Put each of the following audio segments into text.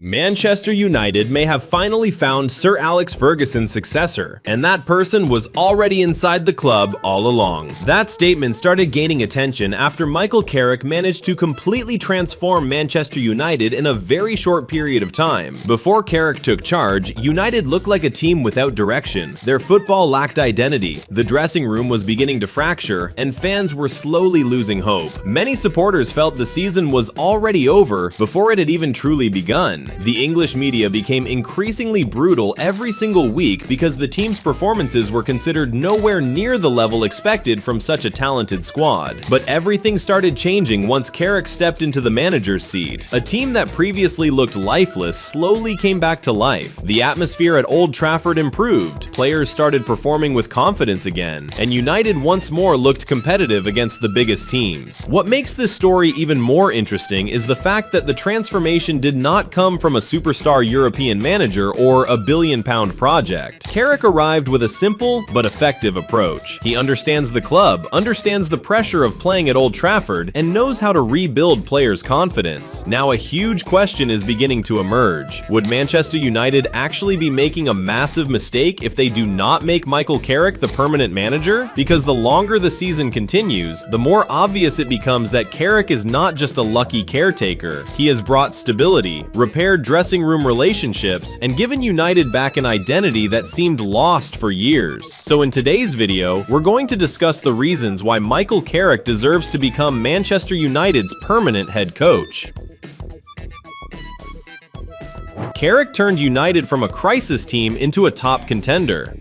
Manchester United may have finally found Sir Alex Ferguson's successor, and that person was already inside the club all along. That statement started gaining attention after Michael Carrick managed to completely transform Manchester United in a very short period of time. Before Carrick took charge, United looked like a team without direction. Their football lacked identity, the dressing room was beginning to fracture, and fans were slowly losing hope. Many supporters felt the season was already over before it had even truly begun. The English media became increasingly brutal every single week because the team's performances were considered nowhere near the level expected from such a talented squad. But everything started changing once Carrick stepped into the manager's seat. A team that previously looked lifeless slowly came back to life. The atmosphere at Old Trafford improved, players started performing with confidence again, and United once more looked competitive against the biggest teams. What makes this story even more interesting is the fact that the transformation did not come from a superstar European manager or a billion-pound project. Carrick arrived with a simple but effective approach. He understands the club, understands the pressure of playing at Old Trafford, and knows how to rebuild players' confidence. Now a huge question is beginning to emerge. Would Manchester United actually be making a massive mistake if they do not make Michael Carrick the permanent manager? Because the longer the season continues, the more obvious it becomes that Carrick is not just a lucky caretaker. He has brought stability, repaired dressing room relationships, and given United back an identity that seemed lost for years. So in today's video, we're going to discuss the reasons why Michael Carrick deserves to become Manchester United's permanent head coach. Carrick turned United from a crisis team into a top contender.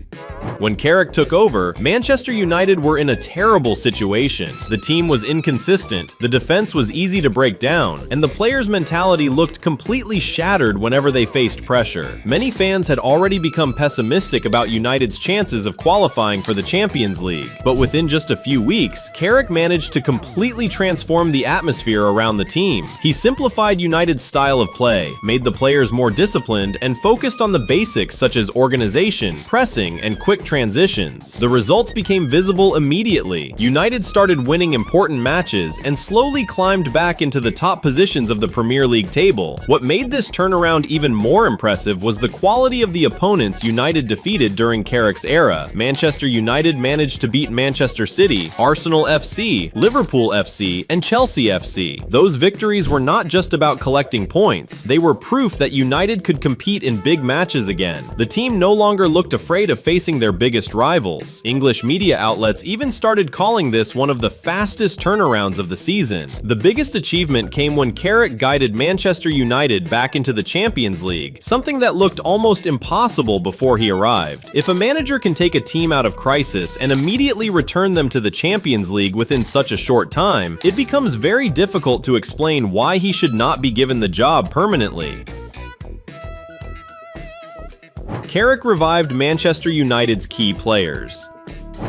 When Carrick took over, Manchester United were in a terrible situation. The team was inconsistent, the defense was easy to break down, and the players' mentality looked completely shattered whenever they faced pressure. Many fans had already become pessimistic about United's chances of qualifying for the Champions League. But within just a few weeks, Carrick managed to completely transform the atmosphere around the team. He simplified United's style of play, made the players more disciplined, and focused on the basics such as organization, pressing, and quick transitions. The results became visible immediately. United started winning important matches and slowly climbed back into the top positions of the Premier League table. What made this turnaround even more impressive was the quality of the opponents United defeated during Carrick's era. Manchester United managed to beat Manchester City, Arsenal FC, Liverpool FC, and Chelsea FC. Those victories were not just about collecting points, they were proof that United could compete in big matches again. The team no longer looked afraid of facing their biggest rivals. English media outlets even started calling this one of the fastest turnarounds of the season. The biggest achievement came when Carrick guided Manchester United back into the Champions League, something that looked almost impossible before he arrived. If a manager can take a team out of crisis and immediately return them to the Champions League within such a short time, it becomes very difficult to explain why he should not be given the job permanently. Carrick revived Manchester United's key players.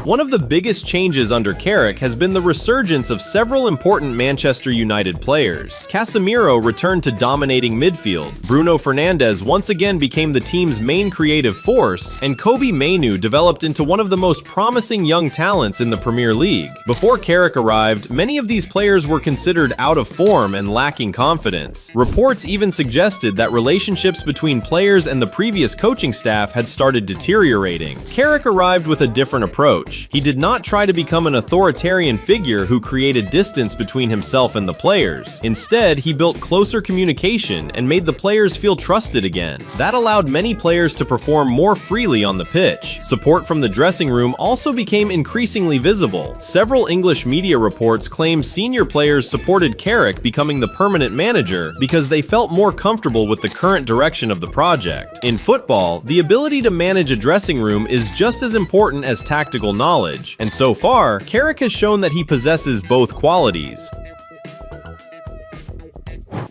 One of the biggest changes under Carrick has been the resurgence of several important Manchester United players. Casemiro returned to dominating midfield, Bruno Fernandes once again became the team's main creative force, and Kobbie Mainoo developed into one of the most promising young talents in the Premier League. Before Carrick arrived, many of these players were considered out of form and lacking confidence. Reports even suggested that relationships between players and the previous coaching staff had started deteriorating. Carrick arrived with a different approach. He did not try to become an authoritarian figure who created distance between himself and the players. Instead, he built closer communication and made the players feel trusted again. That allowed many players to perform more freely on the pitch. Support from the dressing room also became increasingly visible. Several English media reports claim senior players supported Carrick becoming the permanent manager because they felt more comfortable with the current direction of the project. In football, the ability to manage a dressing room is just as important as tactical knowledge, and so far, Carrick has shown that he possesses both qualities.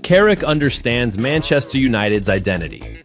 Carrick understands Manchester United's identity.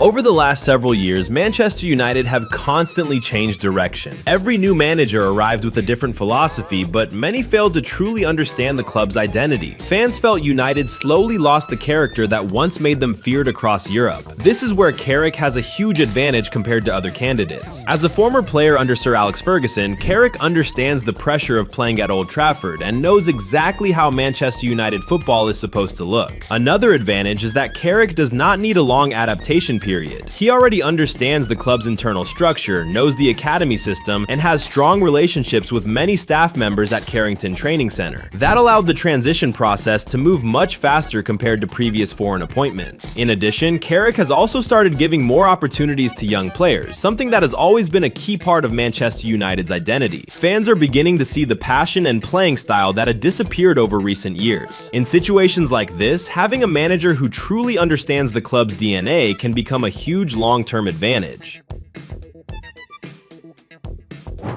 Over the last several years, Manchester United have constantly changed direction. Every new manager arrived with a different philosophy, but many failed to truly understand the club's identity. Fans felt United slowly lost the character that once made them feared across Europe. This is where Carrick has a huge advantage compared to other candidates. As a former player under Sir Alex Ferguson, Carrick understands the pressure of playing at Old Trafford and knows exactly how Manchester United football is supposed to look. Another advantage is that Carrick does not need a long adaptation period. He already understands the club's internal structure, knows the academy system, and has strong relationships with many staff members at Carrington Training Center. That allowed the transition process to move much faster compared to previous foreign appointments. In addition, Carrick has also started giving more opportunities to young players, something that has always been a key part of Manchester United's identity. Fans are beginning to see the passion and playing style that had disappeared over recent years. In situations like this, having a manager who truly understands the club's DNA can become a huge long-term advantage.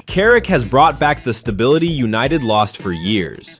Carrick has brought back the stability United lost for years.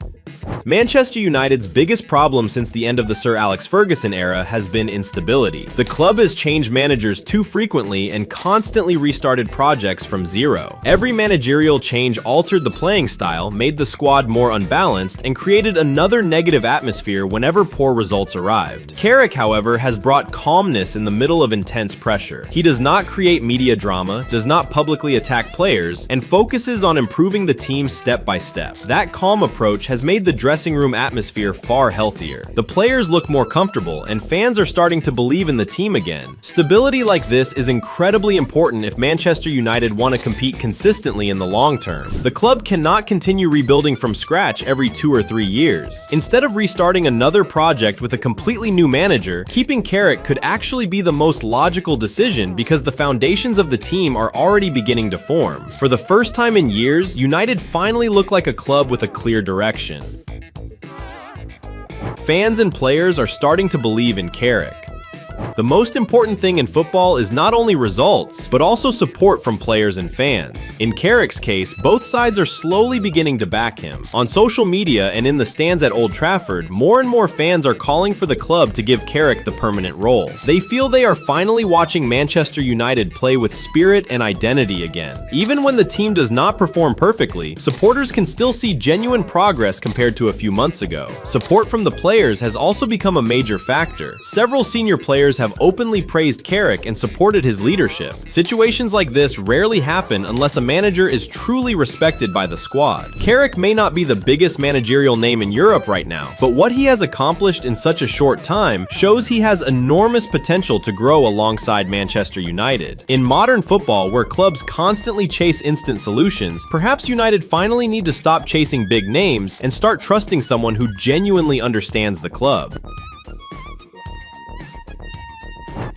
Manchester United's biggest problem since the end of the Sir Alex Ferguson era has been instability. The club has changed managers too frequently and constantly restarted projects from zero. Every managerial change altered the playing style, made the squad more unbalanced, and created another negative atmosphere whenever poor results arrived. Carrick, however, has brought calmness in the middle of intense pressure. He does not create media drama, does not publicly attack players, and focuses on improving the team step by step. That calm approach has made the dressing room atmosphere far healthier. The players look more comfortable, and fans are starting to believe in the team again. Stability like this is incredibly important if Manchester United want to compete consistently in the long term. The club cannot continue rebuilding from scratch every 2 or 3 years. Instead of restarting another project with a completely new manager, keeping Carrick could actually be the most logical decision because the foundations of the team are already beginning to form. For the first time in years, United finally look like a club with a clear direction. Fans and players are starting to believe in Carrick. The most important thing in football is not only results, but also support from players and fans. In Carrick's case, both sides are slowly beginning to back him. On social media and in the stands at Old Trafford, more and more fans are calling for the club to give Carrick the permanent role. They feel they are finally watching Manchester United play with spirit and identity again. Even when the team does not perform perfectly, supporters can still see genuine progress compared to a few months ago. Support from the players has also become a major factor. Several senior players have openly praised Carrick and supported his leadership. Situations like this rarely happen unless a manager is truly respected by the squad. Carrick may not be the biggest managerial name in Europe right now, but what he has accomplished in such a short time shows he has enormous potential to grow alongside Manchester United. In modern football, where clubs constantly chase instant solutions, perhaps United finally need to stop chasing big names and start trusting someone who genuinely understands the club.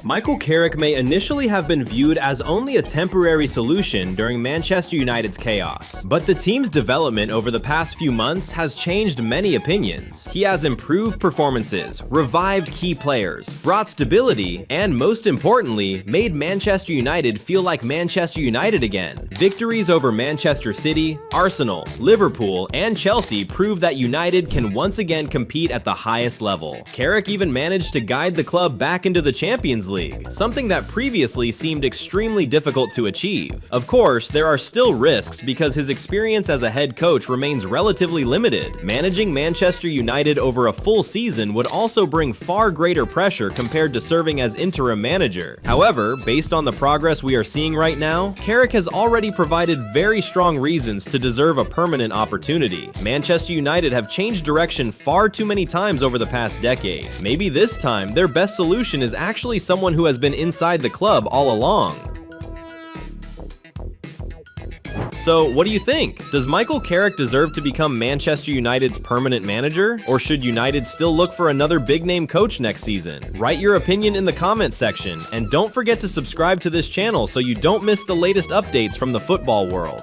Michael Carrick may initially have been viewed as only a temporary solution during Manchester United's chaos, but the team's development over the past few months has changed many opinions. He has improved performances, revived key players, brought stability, and most importantly, made Manchester United feel like Manchester United again. Victories over Manchester City, Arsenal, Liverpool, and Chelsea prove that United can once again compete at the highest level. Carrick even managed to guide the club back into the Champions League, something that previously seemed extremely difficult to achieve. Of course, there are still risks because his experience as a head coach remains relatively limited. Managing Manchester United over a full season would also bring far greater pressure compared to serving as interim manager. However, based on the progress we are seeing right now, Carrick has already provided very strong reasons to deserve a permanent opportunity. Manchester United have changed direction far too many times over the past decade. Maybe this time, their best solution is actually someone who has been inside the club all along. So, what do you think? Does Michael Carrick deserve to become Manchester United's permanent manager? Or should United still look for another big-name coach next season? Write your opinion in the comment section, and don't forget to subscribe to this channel so you don't miss the latest updates from the football world.